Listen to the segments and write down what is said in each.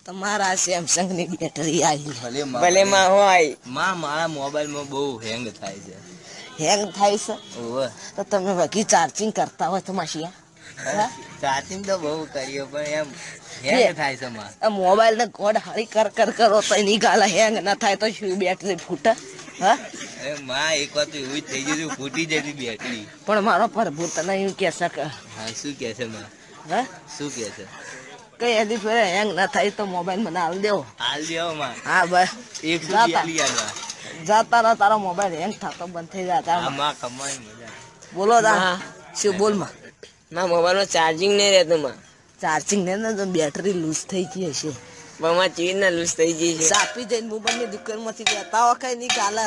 તમારા સેમસંગ ની બેટરી આવી ભલે માં હોય મારા મોબાઈલ માં બહુ હેંગ થાય છે. હેંગ થાય છે તો તમે વગી ચાર્જિંગ કરતા હોય તો માસિયા ચાર્જિંગ તો બહુ કર્યો પણ એમ હેંગ થાય છે મોબાઈલ ને ગોડ હારી કર કરો તો એની ગાલા હેંગ ના થાય તો શું બેટરી ફૂટે? હા એક વાર તો એવું જ થઈ ગયું ફૂટી જતી બેટરી. પણ મારો પ્રભુ તને એવું કે શકે. હા શું કે છે હા શું કે છે? કઈ હજી ફેરે હેંગ ના થાય તો મોબાઈલ મને હાલ દેવો. હાલ દેવો માં. હા બસ જાતા રહો તારો મોબાઈલ હેંગ થતો બંધ થઈ જતા. કમાઈ મજા. બોલો તા શું બોલ માં. ના મોબાઈલ માં ચાર્જિંગ નહીં રહેતું માં. ચાર્જિંગ ને તો બેટરી લૂઝ થઈ ગઈ હશે. બમાં ચીજ ના લૂઝ થઈ ગઈ છે. સાપી જઈને મોબાઈલ ની દુકાન માંથી લેતા હો કઈ નહીં કાલે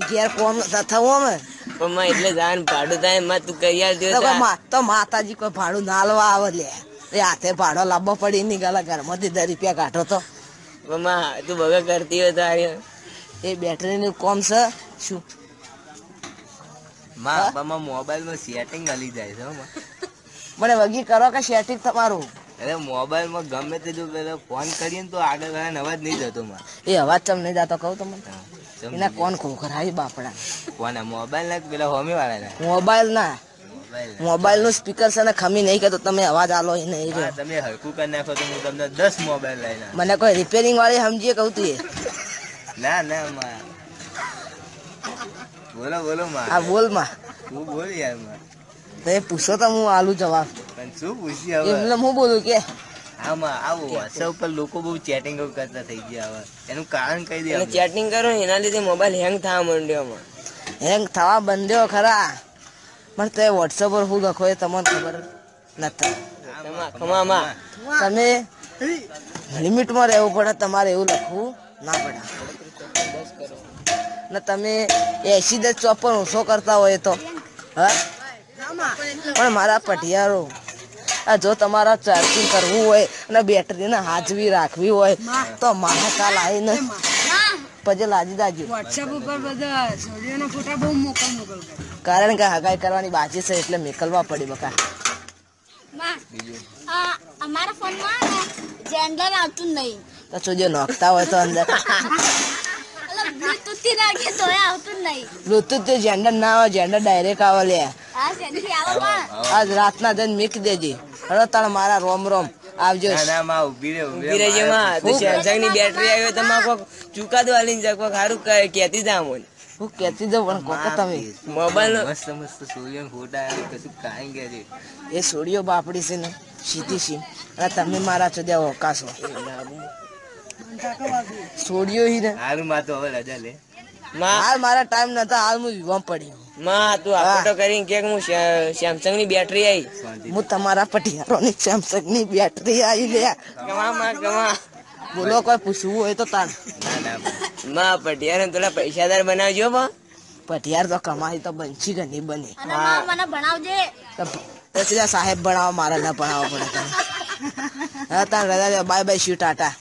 ઘેર કોમ થવું અમે. પણ માં એટલે જાન ભાડું થાય માં તું કરી આલજો તો માતાજી કોઈ ભાડું ના લવા આવે લે એ હાથે ભાડો લાવવો પડી ની ગાલા ઘરમાંથી 10 રૂપિયા કાઢો તો તું બગા કરતી હોય તો એ બેટરી નું કોમ છે શું મોબાઈલ માં સેટિંગ હલી જાય છે મને વગી કરો કે સેટિંગ તમારું. અરે મોબાઈલ માં ગમે તે જો ફોન કરીએ ને તો આગળ અવાજ નહીં જતો એ અવાજ ચમ નહીં જતો કહું તમને એના કોણ ખોખરાય બાપડા કોના મોબાઈલ ના પેલા હોમી વાળા મોબાઈલ ના મોબાઈલ નું સ્પીકર છે ને ખમી નહીં કે તો તમે અવાજ આલો એ નહીં તમે હરકું કરી નાખો તો હું તમને 10 મોબાઈલ લઈને મને કોઈ રિપેરિંગ વાળી સમજીએ કહું તું ના બોલો માં હા બોલ માં હું બોલ યાર માં તો એ પૂછો તો હું આલુ જવાબ પણ શું પૂછી હવે એમને હું બોલું કે આમાં આવું વોટ્સએપ પર લોકો બહુ ચેટિંગ કરતા થઈ ગયા હવે એનું કારણ કહી દે ચેટિંગ કરો એના લીધે મોબાઈલ હેંગ થવા માંડ્યો હેંગ થવા બંધ્યો ખરા પણ તે વોટ્સએપ પર શું લખો એ તમને ખબર નથી. તમે લિમિટમાં રહેવું પડે તમારે એવું લખવું ના પડે ને તમે 80-54 ઓછો કરતા હોય તો હા પણ મારા પઢિયારો જો તમારા ચાર્જિંગ કરવું હોય અને બેટરીને હાજવી રાખવી હોય તો મહાકાલ આવીને પછી લાજી દાજો વોટ્સએપ ઉપર બધા છોડીઓના ફોટા બહુ મોકલ કારણ કે હગાઈ કરવાની બાકી છે એટલે મેકલવા પડી બકા. અમારા ફોનમાં જેન્ડર આવતું નહીં તો જોજો નોખતા હોય તો અંદર બ્લૂટૂથ થી નાખીએ તો આવતું નહીં. બ્લૂટૂથ થી જેન્ડર ના આવે જેન્ડર ડાયરેક્ટ આવે લે આજ રાતના જઈને મીક દેજે. હવે તાર મારા રોમ આવજો. ઉભી રહેજે માં તો સેમસંગ ની બેટરી આવ્યો તો માં કોક ચુકાદો આલીને જા કોક સારું કેતી જા મોન હું કેતી દઉં પણ કોક તમે મોબાઈલ મસ્ત સોડિયો ફોટા આવે કશું કાઈ કે એ સોડિયો બાપડી છે ને સીધી સી અને તમે મારા ચોદ્યા ઓકાશો સોડિયો હી ને હાલ માં તો હવે રજા લે હાલ મારા ટાઈમ નતા હાલ હું વિવામ પડી માં તું આટો કરીને કે હું સેમસંગ ની બેટરી આવી હું તમારા પટિયારો ની સેમસંગ ની બેટરી આવી લે ગમા બોલો કોઈ પૂછવું હોય તો તાર માં પટિયાર પેલા પૈસાદાર બનાવજો પટિયાર તો કમાઈ તો બનશી કે નહીં બની મને ભણાવજે તો સાહેબ ભણાવો મારે ના ભણાવવો પડે. હા તાર બાય બાય શિવ ટાટા.